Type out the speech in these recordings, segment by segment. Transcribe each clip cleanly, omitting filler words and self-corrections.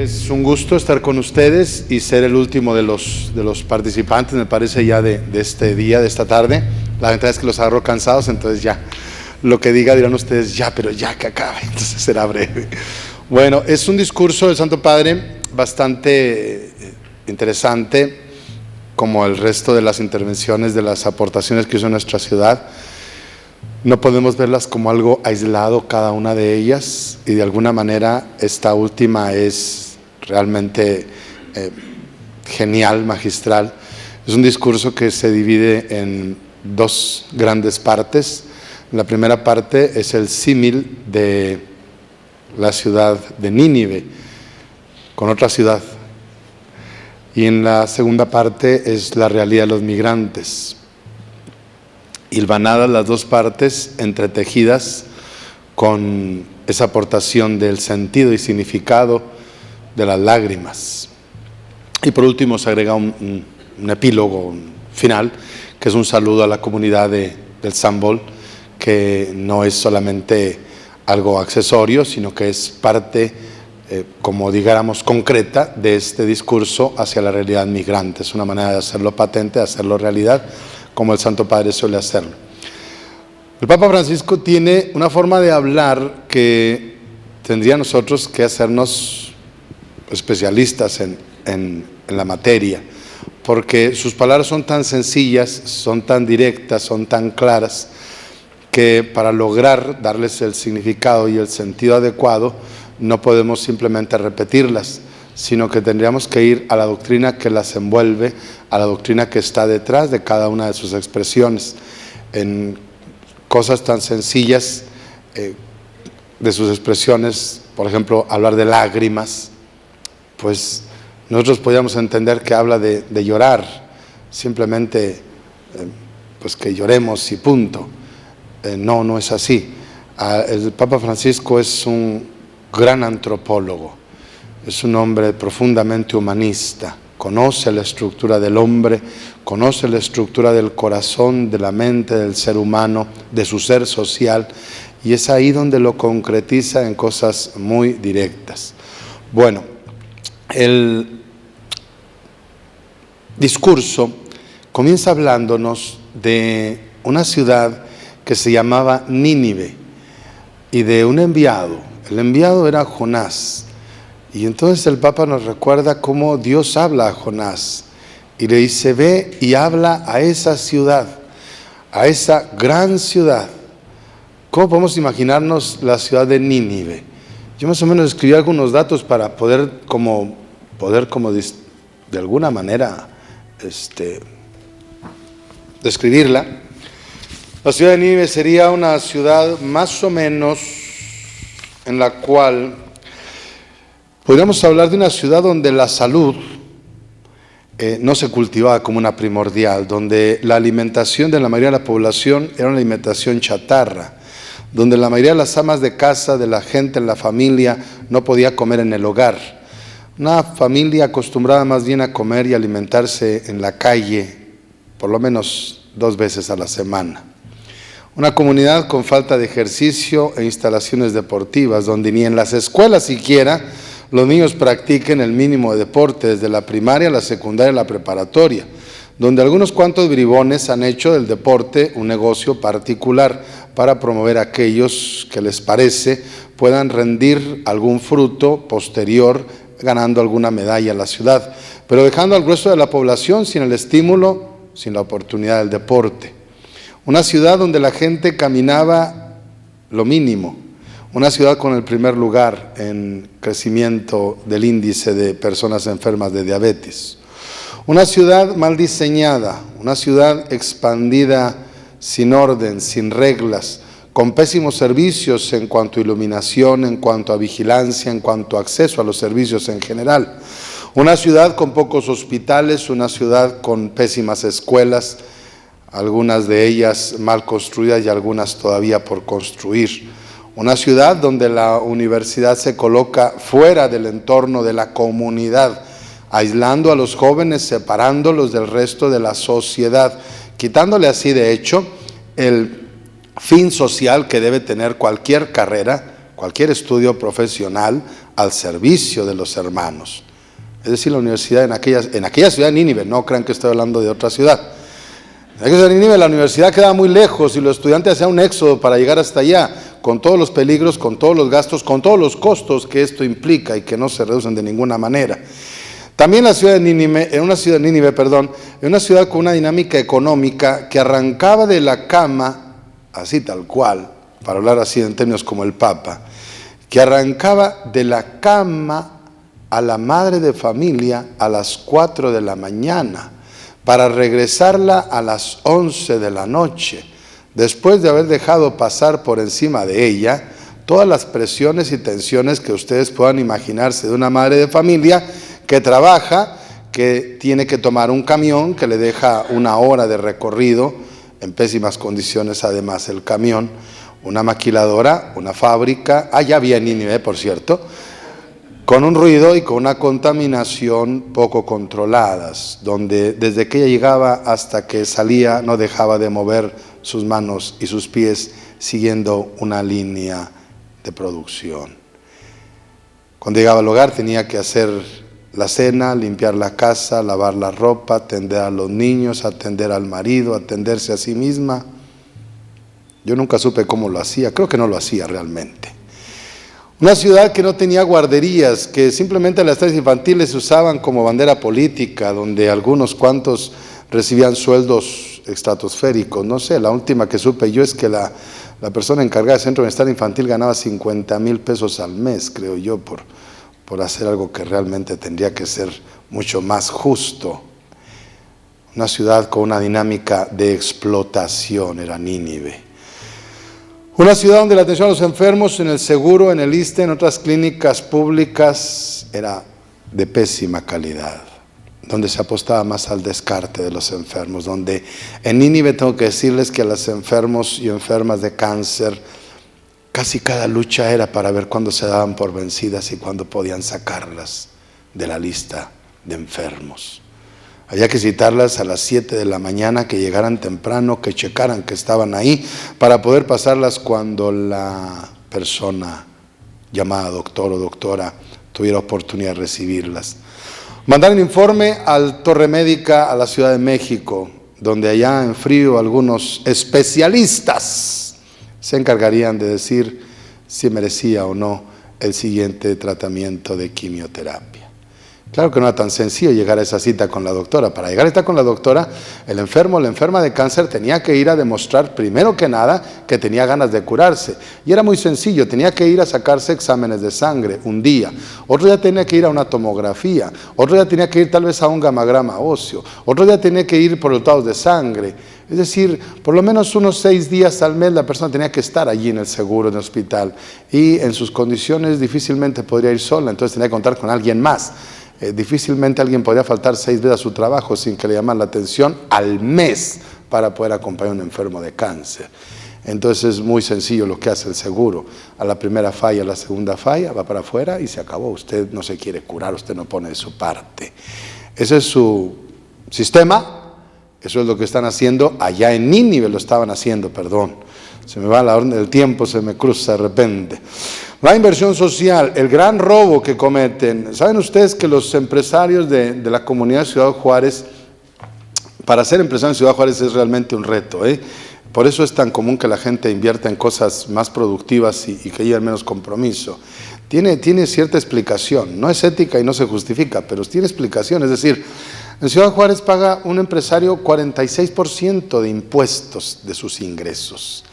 Es un gusto estar con ustedes y ser el último de los participantes, me parece, ya de este día, de esta tarde. La ventaja es que los agarro cansados, entonces ya, lo que diga dirán ustedes, ya, pero ya que acabe, entonces será breve. Bueno, es un discurso del Santo Padre bastante interesante, como el resto de las intervenciones, de las aportaciones que hizo en nuestra ciudad. No podemos verlas como algo aislado cada una de ellas, y de alguna manera esta última es realmente genial, magistral. Es un discurso que se divide en dos grandes partes. La primera parte es el símil de la ciudad de Nínive con otra ciudad, y en la segunda parte es la realidad de los migrantes. Hilvanadas las dos partes, entretejidas con esa aportación del sentido y significado de las lágrimas. Y por último se agrega un epílogo, un final, que es un saludo a la comunidad del Sambol, que no es solamente algo accesorio, sino que es parte, como digáramos, concreta de este discurso hacia la realidad migrante. Es una manera de hacerlo patente, de hacerlo realidad, como el Santo Padre suele hacerlo. El Papa Francisco tiene una forma de hablar que tendría nosotros que hacernos especialistas en la materia, porque sus palabras son tan sencillas, son tan directas, son tan claras, que para lograr darles el significado y el sentido adecuado, no podemos simplemente repetirlas, sino que tendríamos que ir a la doctrina que las envuelve, a la doctrina que está detrás de cada una de sus expresiones. En cosas tan sencillas de sus expresiones, por ejemplo, hablar de lágrimas, pues nosotros podríamos entender que habla de llorar, simplemente pues que lloremos y punto. No es así. El Papa Francisco es un gran antropólogo. Es un hombre profundamente humanista, conoce la estructura del hombre, conoce la estructura del corazón, de la mente del ser humano, de su ser social, y es ahí donde lo concretiza en cosas muy directas. Bueno, el discurso comienza hablándonos de una ciudad que se llamaba Nínive y de un enviado. El enviado era Jonás. Y entonces el Papa nos recuerda cómo Dios habla a Jonás y le dice: ve y habla a esa ciudad, a esa gran ciudad. ¿Cómo podemos imaginarnos la ciudad de Nínive? Yo más o menos escribí algunos datos para poder de alguna manera describirla. La ciudad de Nínive sería una ciudad más o menos en la cual podríamos hablar de una ciudad donde la salud no se cultivaba como una primordial, donde la alimentación de la mayoría de la población era una alimentación chatarra, donde la mayoría de las amas de casa, de la gente en la familia, no podía comer en el hogar. Una familia acostumbrada más bien a comer y alimentarse en la calle, por lo menos 2 veces a la semana. Una comunidad con falta de ejercicio e instalaciones deportivas, donde ni en las escuelas siquiera los niños practiquen el mínimo de deporte, desde la primaria, la secundaria y la preparatoria, donde algunos cuantos bribones han hecho del deporte un negocio particular para promover a aquellos que les parece puedan rendir algún fruto posterior, ganando alguna medalla a la ciudad, pero dejando al grueso de la población sin el estímulo, sin la oportunidad del deporte. Una ciudad donde la gente caminaba lo mínimo, una ciudad con el primer lugar en crecimiento del índice de personas enfermas de diabetes. Una ciudad mal diseñada, una ciudad expandida sin orden, sin reglas, con pésimos servicios en cuanto a iluminación, en cuanto a vigilancia, en cuanto a acceso a los servicios en general. Una ciudad con pocos hospitales, una ciudad con pésimas escuelas, algunas de ellas mal construidas y algunas todavía por construir. Una ciudad donde la universidad se coloca fuera del entorno de la comunidad, aislando a los jóvenes, separándolos del resto de la sociedad, quitándole así de hecho el fin social que debe tener cualquier carrera, cualquier estudio profesional al servicio de los hermanos. Es decir, la universidad en aquella ciudad de Nínive, no crean que estoy hablando de otra ciudad. En aquella ciudad de Nínive la universidad quedaba muy lejos y los estudiantes hacían un éxodo para llegar hasta allá, con todos los peligros, con todos los gastos, con todos los costos que esto implica y que no se reducen de ninguna manera. También la ciudad de Nínive, en una ciudad con una dinámica económica que arrancaba de la cama, así tal cual, para hablar así en términos como el Papa, que arrancaba de la cama a la madre de familia a las 4 de la mañana, para regresarla a las 11 de la noche, después de haber dejado pasar por encima de ella todas las presiones y tensiones que ustedes puedan imaginarse de una madre de familia que trabaja, que tiene que tomar un camión que le deja 1 hora de recorrido, en pésimas condiciones además el camión, una maquiladora, una fábrica, ya había en Nínive, por cierto, con un ruido y con una contaminación poco controladas, donde desde que ella llegaba hasta que salía no dejaba de mover sus manos y sus pies siguiendo una línea de producción. Cuando llegaba al hogar tenía que hacer la cena, limpiar la casa, lavar la ropa, atender a los niños, atender al marido, atenderse a sí misma. Yo nunca supe cómo lo hacía, creo que no lo hacía realmente. Una ciudad que no tenía guarderías, que simplemente las estancias infantiles se usaban como bandera política, donde algunos cuantos recibían sueldos estratosféricos. No sé, la última que supe yo es que la persona encargada del Centro de Bienestar Infantil ganaba 50,000 pesos al mes, creo yo, por hacer algo que realmente tendría que ser mucho más justo. Una ciudad con una dinámica de explotación era Nínive. Una ciudad donde la atención a los enfermos en el seguro, en el ISSSTE, en otras clínicas públicas era de pésima calidad, donde se apostaba más al descarte de los enfermos, donde en Nínive tengo que decirles que a los enfermos y enfermas de cáncer casi cada lucha era para ver cuándo se daban por vencidas y cuándo podían sacarlas de la lista de enfermos. Había que citarlas a las 7 de la mañana, que llegaran temprano, que checaran que estaban ahí, para poder pasarlas cuando la persona llamada doctor o doctora tuviera oportunidad de recibirlas. Mandar un informe al Torre Médica a la Ciudad de México, donde allá en frío algunos especialistas se encargarían de decir si merecía o no el siguiente tratamiento de quimioterapia. Claro que no era tan sencillo llegar a esa cita con la doctora. Para llegar a estar con la doctora, el enfermo o la enferma de cáncer tenía que ir a demostrar, primero que nada, que tenía ganas de curarse. Y era muy sencillo, tenía que ir a sacarse exámenes de sangre un día. Otro día tenía que ir a una tomografía. Otro día tenía que ir tal vez a un gamagrama óseo. Otro día tenía que ir por resultados de sangre. Es decir, por lo menos unos 6 días al mes la persona tenía que estar allí en el seguro, en el hospital. Y en sus condiciones difícilmente podría ir sola, entonces tenía que contar con alguien más. Difícilmente alguien podría faltar 6 veces a su trabajo sin que le llamen la atención al mes para poder acompañar a un enfermo de cáncer. Entonces es muy sencillo lo que hace el seguro. A la primera falla, a la segunda falla, va para afuera y se acabó. Usted no se quiere curar, usted no pone de su parte. Ese es su sistema, eso es lo que están haciendo allá en Nínive, lo estaban haciendo, perdón. Se me va la orden del tiempo, se me cruza de repente. La inversión social, el gran robo que cometen. ¿Saben ustedes que los empresarios de la comunidad de Ciudad Juárez, para ser empresario en Ciudad Juárez es realmente un reto, Por eso es tan común que la gente invierta en cosas más productivas y que lleven menos compromiso. Tiene cierta explicación, no es ética y no se justifica, pero tiene explicación. Es decir, en Ciudad Juárez paga un empresario 46% de impuestos de sus ingresos.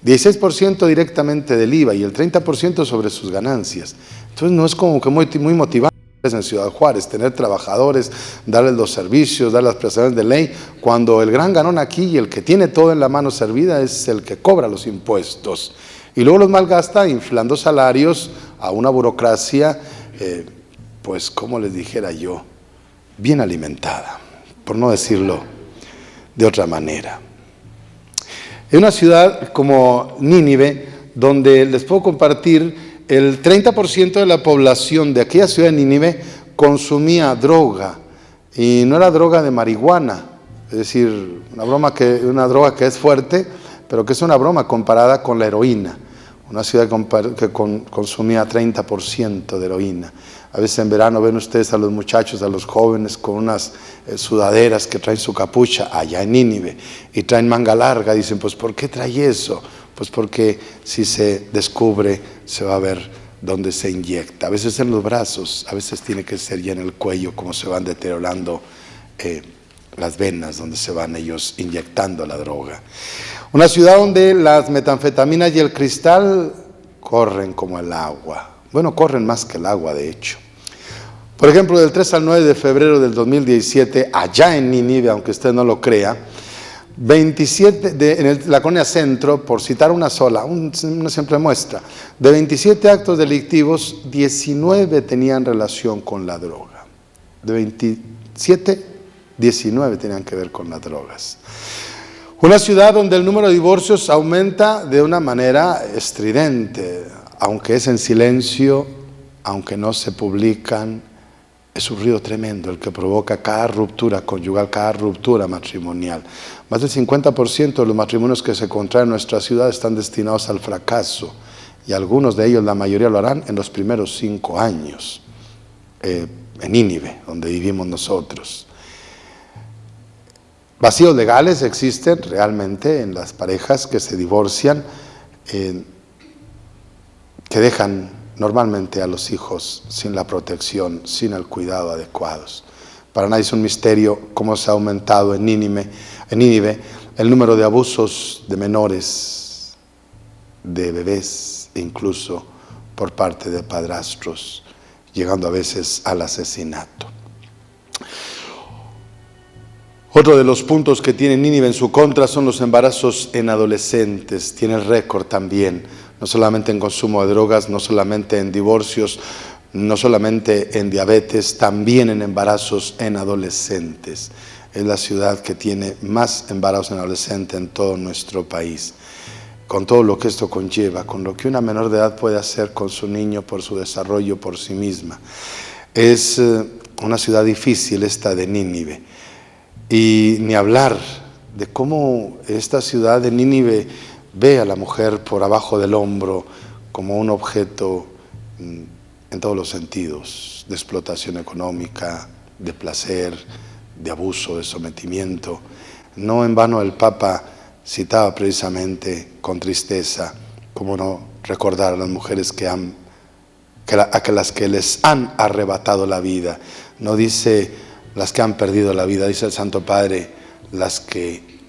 16% directamente del IVA y el 30% sobre sus ganancias. Entonces no es como que muy motivante en Ciudad Juárez tener trabajadores, darles los servicios, dar las prestaciones de ley, cuando el gran ganón aquí y el que tiene todo en la mano servida es el que cobra los impuestos. Y luego los malgasta inflando salarios a una burocracia, pues como les dijera yo, bien alimentada, por no decirlo de otra manera. En una ciudad como Nínive, donde les puedo compartir, el 30% de la población de aquella ciudad de Nínive consumía droga, y no era droga de marihuana, es decir, una droga que es fuerte, pero que es una broma comparada con la heroína. una ciudad que consumía 30% de heroína. A veces en verano ven ustedes a los muchachos, a los jóvenes con unas sudaderas que traen su capucha allá en Nínive y traen manga larga. Dicen, pues ¿por qué trae eso? Pues porque si se descubre se va a ver dónde se inyecta. A veces en los brazos, a veces tiene que ser ya en el cuello, como se van deteriorando las venas, donde se van ellos inyectando la droga. Una ciudad donde las metanfetaminas y el cristal corren como el agua. Bueno, corren más que el agua, de hecho. Por ejemplo, del 3 al 9 de febrero del 2017, allá en Nínive, aunque usted no lo crea, 27, en la colonia Centro, por citar una sola, una simple muestra, de 27 actos delictivos, 19 tenían relación con la droga. De 27, 19 tenían que ver con las drogas. Una ciudad donde el número de divorcios aumenta de una manera estridente, aunque es en silencio, aunque no se publican. Es un ruido tremendo el que provoca cada ruptura conyugal, cada ruptura matrimonial. Más del 50% de los matrimonios que se contraen en nuestra ciudad están destinados al fracaso, y algunos de ellos, la mayoría lo harán en los primeros 5 años, en Nínive, donde vivimos nosotros. Vacíos legales existen realmente en las parejas que se divorcian, que dejan normalmente a los hijos sin la protección, sin el cuidado adecuados. Para nadie es un misterio cómo se ha aumentado en Nínive el número de abusos de menores, de bebés, e incluso por parte de padrastros, llegando a veces al asesinato. Otro de los puntos que tiene Nínive en su contra son los embarazos en adolescentes. Tiene el récord también, no solamente en consumo de drogas, no solamente en divorcios, no solamente en diabetes, también en embarazos en adolescentes. Es la ciudad que tiene más embarazos en adolescentes en todo nuestro país. Con todo lo que esto conlleva, con lo que una menor de edad puede hacer con su niño por su desarrollo, por sí misma. Es una ciudad difícil esta de Nínive. Y ni hablar de cómo esta ciudad de Nínive ve a la mujer por abajo del hombro como un objeto en todos los sentidos, de explotación económica, de placer, de abuso, de sometimiento. No en vano el Papa citaba precisamente con tristeza, cómo no recordar a las mujeres a las que les han arrebatado la vida. No dice las que han perdido la vida, dice el Santo Padre, las que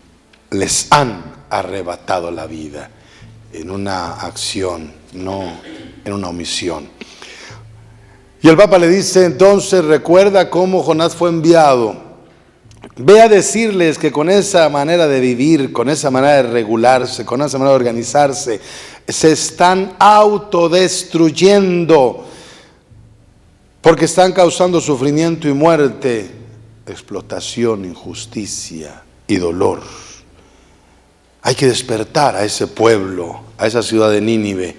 les han arrebatado la vida, en una acción, no en una omisión. Y el Papa le dice entonces, recuerda cómo Jonás fue enviado. Ve a decirles que con esa manera de vivir, con esa manera de regularse, con esa manera de organizarse, se están autodestruyendo, porque están causando sufrimiento y muerte, explotación, injusticia y dolor. Hay que despertar a ese pueblo, a esa ciudad de Nínive,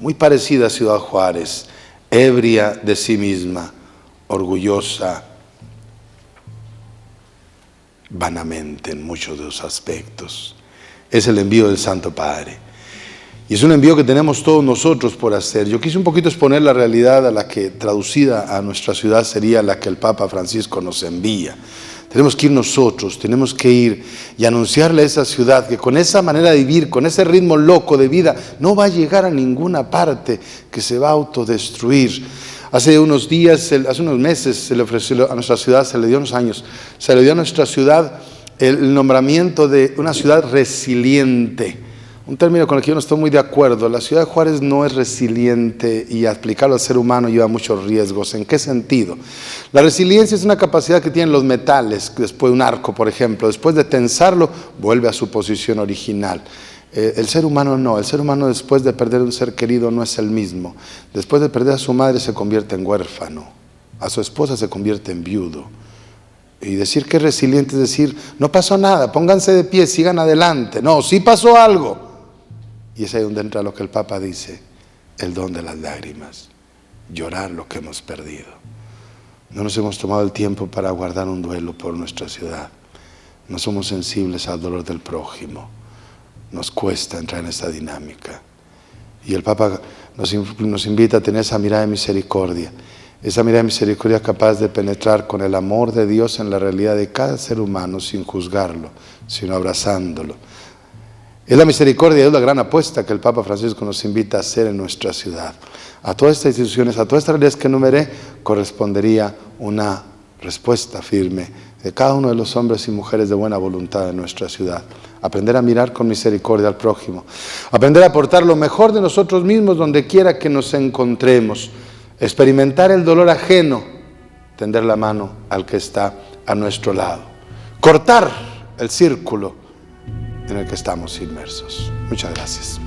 muy parecida a Ciudad Juárez, ebria de sí misma, orgullosa, vanamente en muchos de los aspectos. Es el envío del Santo Padre. Y es un envío que tenemos todos nosotros por hacer. Yo quise un poquito exponer la realidad a la que, traducida a nuestra ciudad, sería la que el Papa Francisco nos envía. Tenemos que ir nosotros, tenemos que ir y anunciarle a esa ciudad que con esa manera de vivir, con ese ritmo loco de vida, no va a llegar a ninguna parte, que se va a autodestruir. Hace unos meses se le ofreció a nuestra ciudad, se le dio unos años, se le dio a nuestra ciudad el nombramiento de una ciudad resiliente. Un término con el que yo no estoy muy de acuerdo. La ciudad de Juárez no es resiliente y aplicarlo al ser humano lleva muchos riesgos. ¿En qué sentido? La resiliencia es una capacidad que tienen los metales, después de un arco, por ejemplo. Después de tensarlo, vuelve a su posición original. El ser humano no. El ser humano, después de perder un ser querido, no es el mismo. Después de perder a su madre, se convierte en huérfano. A su esposa se convierte en viudo. Y decir que es resiliente es decir, no pasó nada, pónganse de pie, sigan adelante. No, sí pasó algo. Y es ahí donde entra lo que el Papa dice, el don de las lágrimas, llorar lo que hemos perdido. No nos hemos tomado el tiempo para guardar un duelo por nuestra ciudad. No somos sensibles al dolor del prójimo. Nos cuesta entrar en esa dinámica. Y el Papa nos invita a tener esa mirada de misericordia. Esa mirada de misericordia capaz de penetrar con el amor de Dios en la realidad de cada ser humano sin juzgarlo, sino abrazándolo. Es la misericordia, es la gran apuesta que el Papa Francisco nos invita a hacer en nuestra ciudad. A todas estas instituciones, a todas estas realidades que enumeré, correspondería una respuesta firme de cada uno de los hombres y mujeres de buena voluntad de nuestra ciudad. Aprender a mirar con misericordia al prójimo. Aprender a aportar lo mejor de nosotros mismos donde quiera que nos encontremos. Experimentar el dolor ajeno. Tender la mano al que está a nuestro lado. Cortar el círculo en el que estamos inmersos. Muchas gracias.